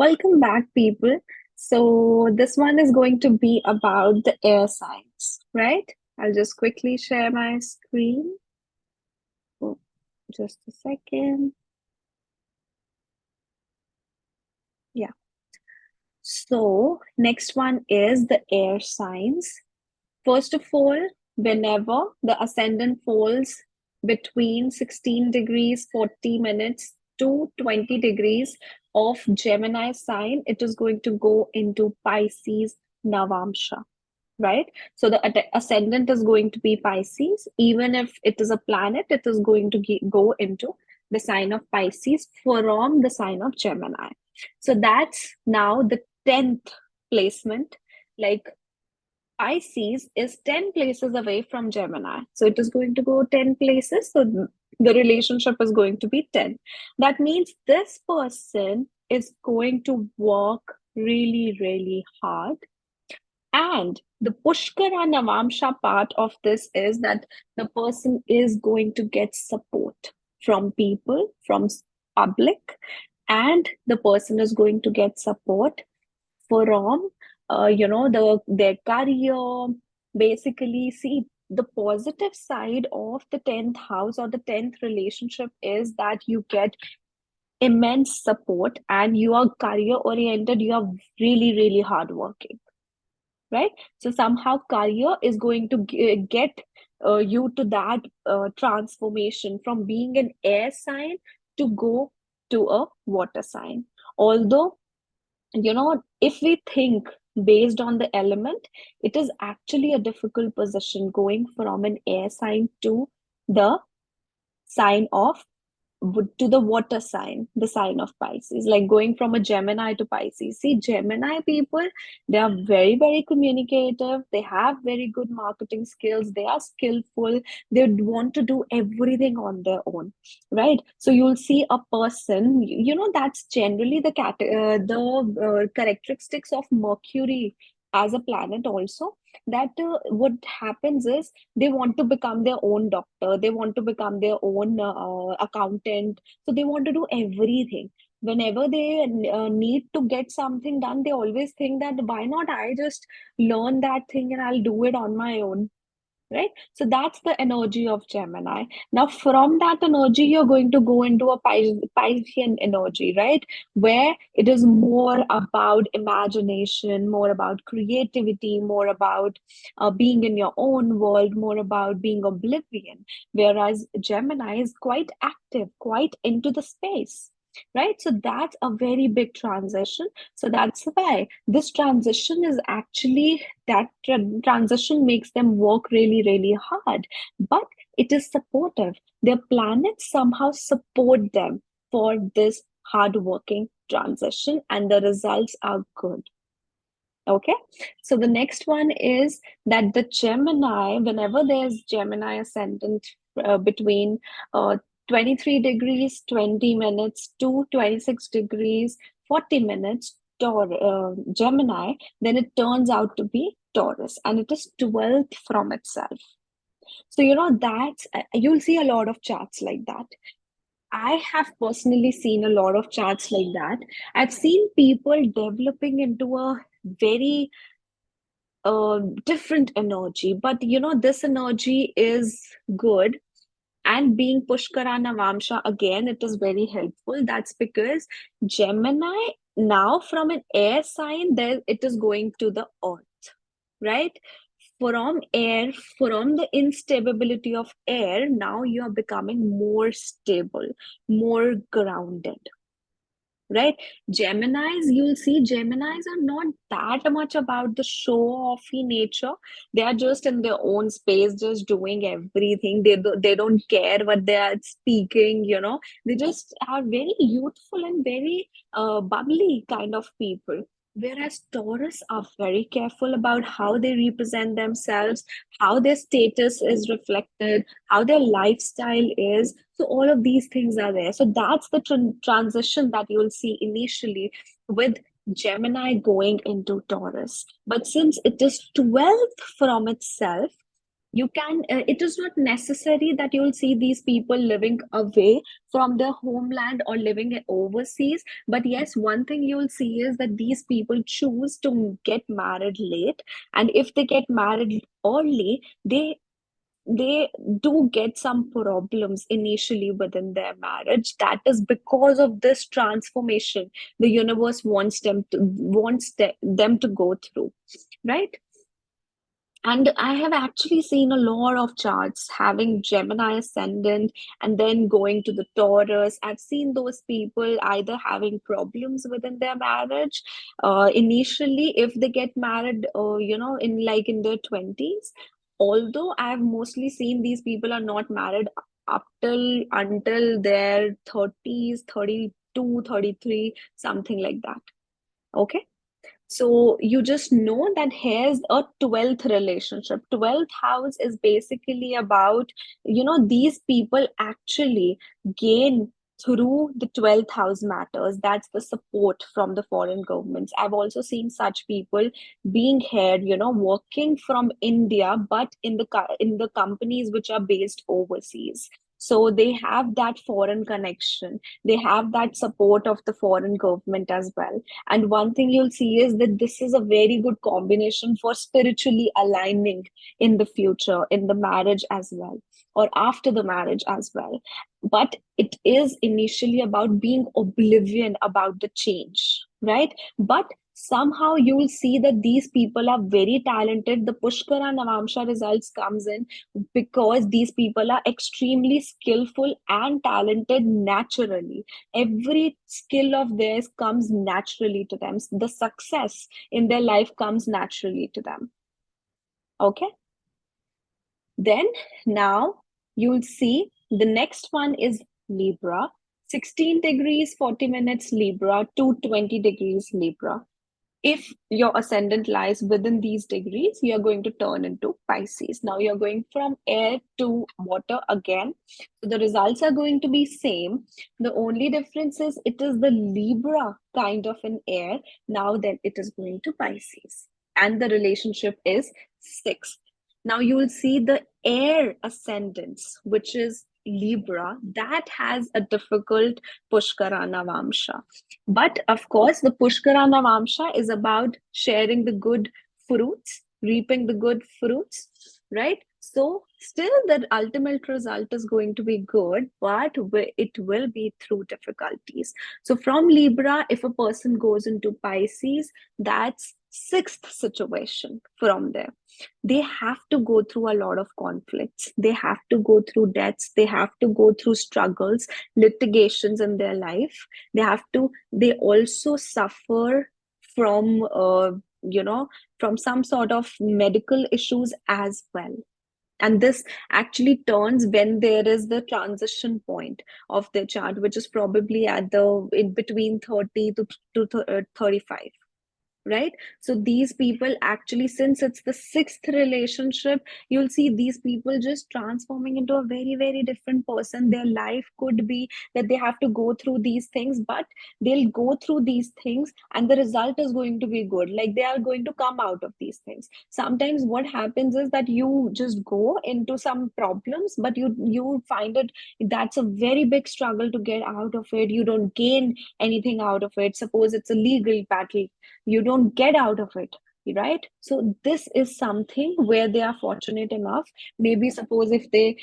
Welcome back, people. So, this one is going to be about the air signs, right? I'll just quickly share my screen. Oh, just a second. Yeah. So, next one is the air signs. First of all, whenever the ascendant falls between 16 degrees 40 minutes to 20 degrees of Gemini sign, it is going to go into Pisces Navamsa, right? So the ascendant is going to be Pisces. Even if it is a planet, it is going to go into the sign of Pisces from the sign of Gemini. So that's now the 10th placement. Like Pisces is 10 places away from Gemini. So it is going to go 10 places. So the relationship is going to be 10. That means this person is going to work really, really hard. And the Pushkara Navamsha part of this is that the person is going to get support from people, from public, and the person is going to get support from their career. Basically, see, the positive side of the 10th house or the 10th relationship is that you get immense support and you are career oriented, you are really, really hardworking, right? So somehow career is going to get you to that transformation from being an air sign to go to a water sign. Although, if we think based on the element, it is actually a difficult position going from an air sign to the sign of to the water sign, the sign of Pisces, like going from a Gemini to Pisces. See, Gemini people, they are very, very communicative. They have very good marketing skills. They are skillful. They want to do everything on their own, right? So you'll see a person, that's generally the characteristics of Mercury as a planet also. That what happens is they want to become their own doctor, they want to become their own accountant, so they want to do everything. Whenever they need to get something done, they always think that why not I just learn that thing and I'll do it on my own, right? So that's the energy of Gemini. Now, from that energy, you're going to go into a Piscean energy, right? Where it is more about imagination, more about creativity, more about being in your own world, more about being oblivion. Whereas Gemini is quite active, quite into the space. Right, so that's a very big transition. So that's why this transition is actually that transition makes them work really, really hard, but it is supportive. Their planets somehow support them for this hard-working transition, and the results are good. Okay, so the next one is that the Gemini, whenever there's Gemini ascendant between 23 degrees 20 minutes to 26 degrees 40 minutes, Gemini, then it turns out to be Taurus, and it is 12th from itself. So, that's you'll see a lot of charts like that. I have personally seen a lot of charts like that. I've seen people developing into a very different energy, but this energy is good. And being Pushkara Navamsha, again, it is very helpful. That's because Gemini, now from an air sign, there it is going to the earth, right? From air, from the instability of air, now you are becoming more stable, more grounded, right? Geminis, you'll see Geminis are not that much about the show offy nature. They are just in their own space, just doing everything. They don't care what they are speaking, they just are very youthful and very bubbly kind of people. Whereas Taurus are very careful about how they represent themselves, how their status is reflected, how their lifestyle is. So all of these things are there. So that's the transition that you'll see initially with Gemini going into Taurus. But since it is 12th from itself, You can, it is not necessary that you'll see these people living away from their homeland or living overseas. But yes, one thing you'll see is that these people choose to get married late. And if they get married early, they do get some problems initially within their marriage. That is because of this transformation the universe wants them to go through, right? And I have actually seen a lot of charts having Gemini ascendant and then going to the Taurus. I've seen those people either having problems within their marriage initially if they get married, in like in their 20s. Although I've mostly seen these people are not married up till until their 30s, 32, 33, something like that. Okay. So you just know that here's a 12th relationship. 12th house is basically about, these people actually gain through the 12th house matters. That's the support from the foreign governments. I've also seen such people being here, working from India, but in the companies which are based overseas. So they have that foreign connection. They have that support of the foreign government as well. And one thing you'll see is that this is a very good combination for spiritually aligning in the future, in the marriage as well, or after the marriage as well. But it is initially about being oblivion about the change, right? But somehow you will see that these people are very talented. The Pushkara Navamsa results comes in because these people are extremely skillful and talented naturally. Every skill of theirs comes naturally to them. The success in their life comes naturally to them. Okay. Then now you'll see the next one is Libra. 16 degrees, 40 minutes Libra, 220 degrees Libra. If your ascendant lies within these degrees, you're going to turn into Pisces. Now you're going from air to water again. So the results are going to be same. The only difference is it is the Libra kind of an air. Now then it is going to Pisces. And the relationship is 6. Now you will see the air ascendants, which is Libra, that has a difficult Pushkara Navamsha. But of course, the Pushkara Navamsha is about sharing the good fruits, reaping the good fruits, right? So, still, the ultimate result is going to be good, but it will be through difficulties. So, from Libra, if a person goes into Pisces, that's sixth situation from there. They have to go through a lot of conflicts. They have to go through deaths. They have to go through struggles, litigations in their life. They also suffer from from some sort of medical issues as well. And this actually turns when there is the transition point of the chart, which is probably at the in between 30 to 35, right? So these people actually, since it's the sixth relationship, you'll see these people just transforming into a very, very different person. Their life could be that they have to go through these things, but they'll go through these things and the result is going to be good. Like they are going to come out of these things. Sometimes what happens is that you just go into some problems, but you find it that's a very big struggle to get out of it. You don't gain anything out of it. Suppose it's a legal battle, you don't get out of it, right? So this is something where they are fortunate enough. Maybe suppose if they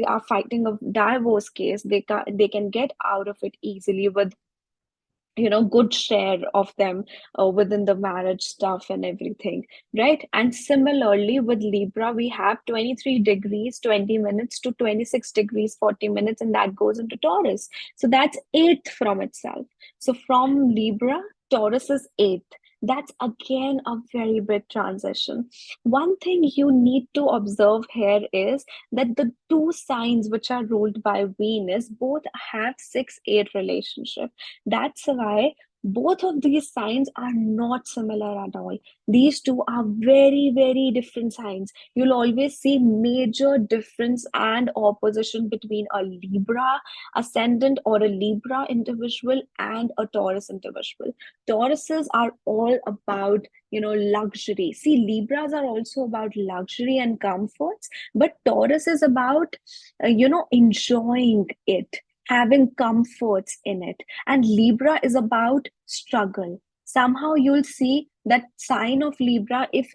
are fighting a divorce case, they can get out of it easily with good share of them within the marriage stuff and everything, right? And similarly with Libra, we have 23 degrees 20 minutes to 26 degrees 40 minutes, and that goes into Taurus. So that's eighth from itself. So from Libra, Taurus is eighth. That's again a very big transition. One thing you need to observe here is that the two signs which are ruled by Venus both have 6-8 relationship. That's why Both of these signs are not similar at all. These two are very, very different signs. You'll always see major difference and opposition between a Libra ascendant or a Libra individual and a Taurus individual. Tauruses are all about, luxury. See, Libras are also about luxury and comforts, but Taurus is about, enjoying it, having comforts in it. And Libra is about struggle. Somehow you'll see that sign of Libra. If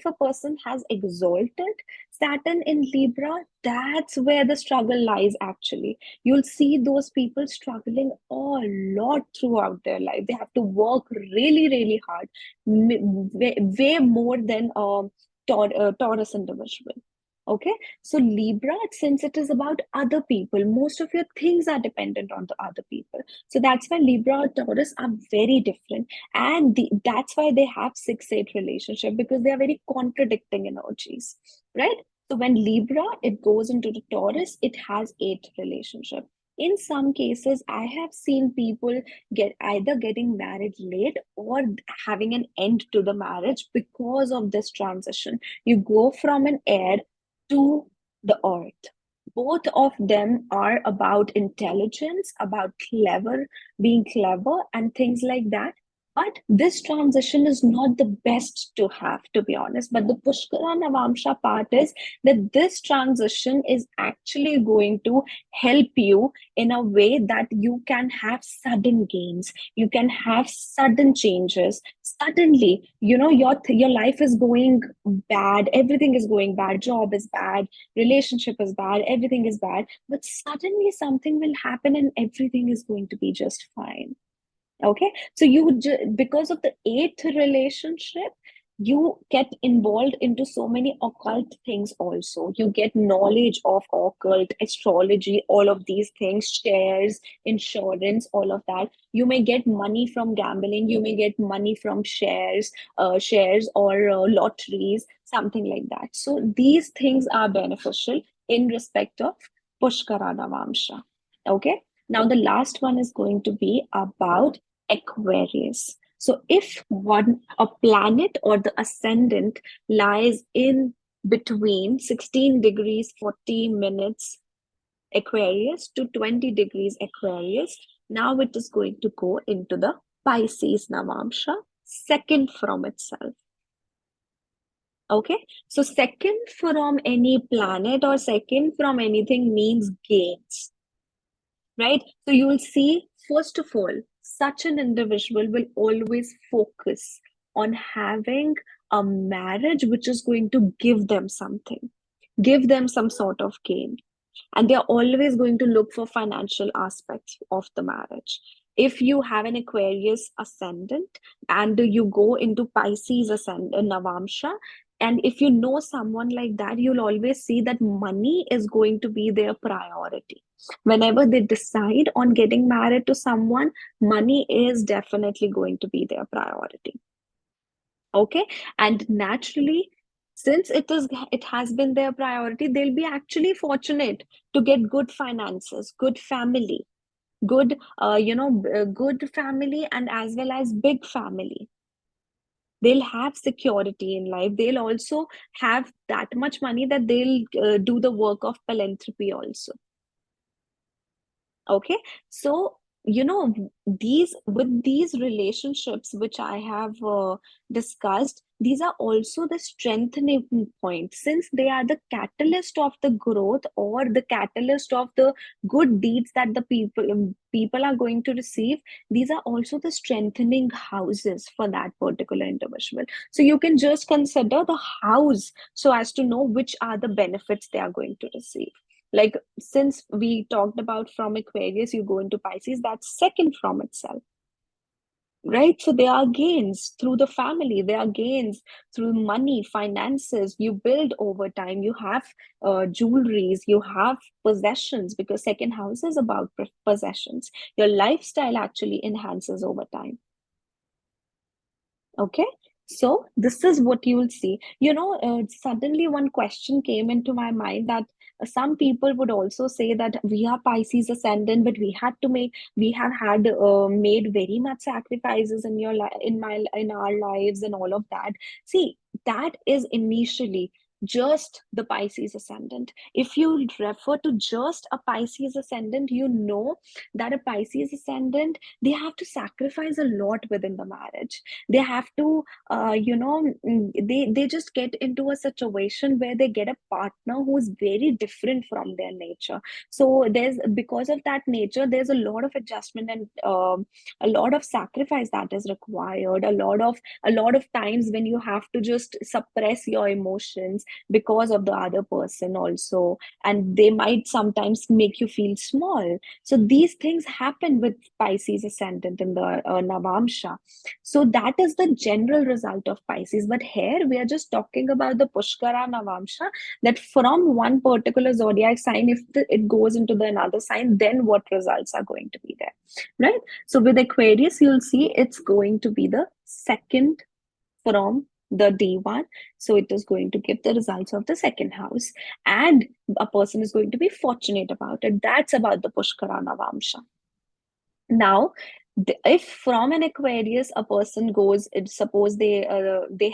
a person has exalted Saturn in Libra, that's where the struggle lies actually. You'll see those people struggling a lot throughout their life. They have to work really, really hard, way more than a Taurus individual. Okay, so Libra, since it is about other people, most of your things are dependent on the other people. So that's why Libra or Taurus are very different. And that's why they have 6-8 relationship, because they are very contradicting energies, right? So when Libra, it goes into the Taurus, it has 8 relationship. In some cases, I have seen people get either getting married late or having an end to the marriage because of this transition. You go from an air to the earth. Both of them are about intelligence, about being clever, and things like that. But this transition is not the best to have, to be honest. But the Pushkara Navamsa part is that this transition is actually going to help you in a way that you can have sudden gains, you can have sudden changes. Suddenly, your life is going bad, everything is going bad, job is bad, relationship is bad, everything is bad, but suddenly something will happen and everything is going to be just fine. Okay, so because of the 8th relationship, you get involved into so many occult things also. You get knowledge of occult, astrology, all of these things, shares, insurance, all of that. You may get money from gambling, you may get money from shares or lotteries, something like that. So these things are beneficial in respect of Pushkara Navamsha. Okay, now the last one is going to be about Aquarius. So if a planet or the ascendant lies in between 16 degrees 40 minutes Aquarius to 20 degrees Aquarius, now it is going to go into the Pisces Navamsha, second from itself. Okay, so second from any planet or second from anything means gains, right? So you will see, first of all, such an individual will always focus on having a marriage which is going to give them something, give them some sort of gain. And they're always going to look for financial aspects of the marriage. If you have an Aquarius ascendant and you go into Pisces ascendant, Navamsha, and if you know someone like that, you'll always see that money is going to be their priority. Whenever they decide on getting married to someone, money is definitely going to be their priority. Okay, and naturally, since it has been their priority, they'll be actually fortunate to get good finances, good family, good family, and as well as big family. They'll have security in life. They'll also have that much money that they'll do the work of philanthropy also. Okay, so these with these relationships which I have discussed, these are also the strengthening point, since they are the catalyst of the growth or the catalyst of the good deeds that the people are going to receive. These are also the strengthening houses for that particular individual. So you can just consider the house so as to know which are the benefits they are going to receive. Like, since we talked about from Aquarius, you go into Pisces, that's second from itself, right? So there are gains through the family, there are gains through money, finances. You build over time, you have jewelries, you have possessions, because second house is about possessions. Your lifestyle actually enhances over time. Okay, so this is what you will see. Suddenly one question came into my mind, that some people would also say that we are Pisces ascendant, but we have had made very much sacrifices in your in our lives and all of that. See, that is initially just the Pisces ascendant. If you refer to just a Pisces ascendant, you know that a Pisces ascendant, they have to sacrifice a lot within the marriage. They have to, they just get into a situation where they get a partner who is very different from their nature. So there's, because of that nature, there's a lot of adjustment and a lot of sacrifice that is required. A lot of times when you have to just suppress your emotions because of the other person also, and they might sometimes make you feel small. So these things happen with Pisces ascendant in the Navamsa. So that is the general result of Pisces. But here we are just talking about the Pushkara Navamsa, that from one particular zodiac sign, if it goes into the another sign, then what results are going to be there, right? So with Aquarius, you'll see it's going to be the second from the D1. So it is going to give the results of the second house. And a person is going to be fortunate about it. That's about the Pushkara Navamsa. Now, if from an Aquarius a person goes, suppose they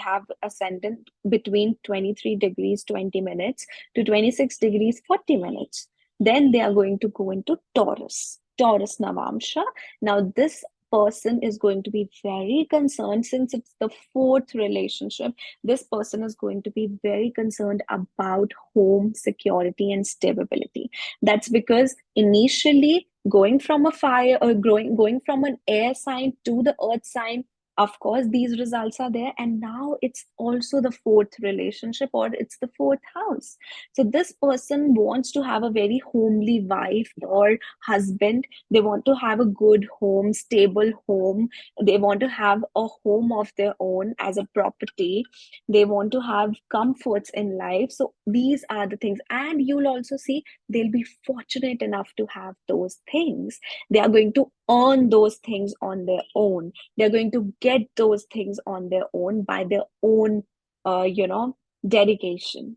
have ascendant between 23 degrees 20 minutes to 26 degrees 40 minutes, then they are going to go into Taurus Navamsha. Now this person is going to be very concerned, since it's the fourth relationship. This person is going to be very concerned about home security and stability. That's because initially, going from a fire or going from an air sign to the earth sign, of course these results are there, and now it's also the fourth relationship, or it's the fourth house. So this person wants to have a very homely wife or husband. They want to have a good home, stable home. They want to have a home of their own as a property. They want to have comforts in life. So these are the things, and you'll also see they'll be fortunate enough to have those things. They are going to earn those things on their own. They're going to get those things on their own by their own, dedication.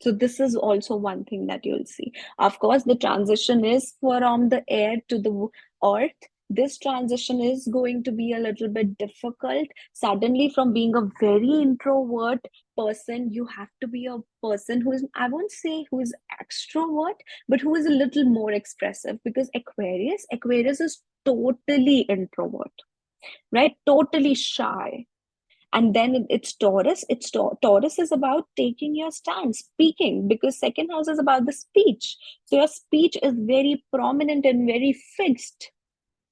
So this is also one thing that you'll see. Of course, the transition is from the air to the earth. This transition is going to be a little bit difficult. Suddenly, from being a very introvert person, you have to be a person who is, I won't say who is extrovert, but who is a little more expressive, because Aquarius is totally introvert, right? Totally shy. And then it's Taurus. Taurus is about taking your stand, speaking, because second house is about the speech. So your speech is very prominent and very fixed,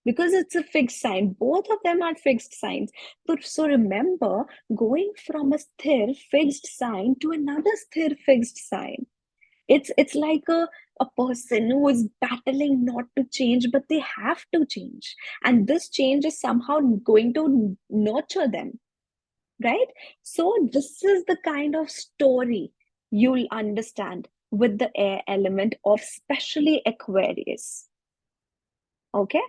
because it's a fixed sign. Both of them are fixed signs. So remember, going from a sthir fixed sign to another sthir fixed sign, it's like a person who is battling not to change, but they have to change, and this change is somehow going to nurture them, right? So this is the kind of story you'll understand with the air element of especially Aquarius. Okay,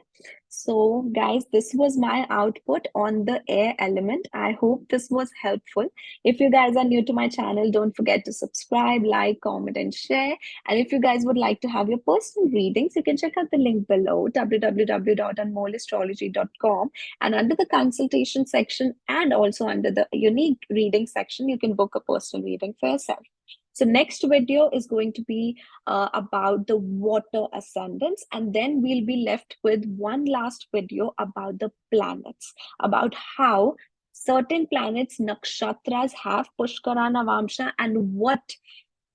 so guys, this was my output on the air element. I hope this was helpful. If you guys are new to my channel, don't forget to subscribe, like, comment, and share. And if you guys would like to have your personal readings, you can check out the link below, www.anmollastrology.com. And under the consultation section and also under the unique reading section, you can book a personal reading for yourself. So next video is going to be about the water ascendants, and then we'll be left with one last video about the planets, about how certain planets, nakshatras, have Pushkara Navamsa, and what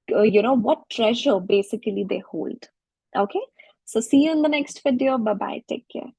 what treasure basically they hold. Okay, so see you in the next video. Bye bye, take care.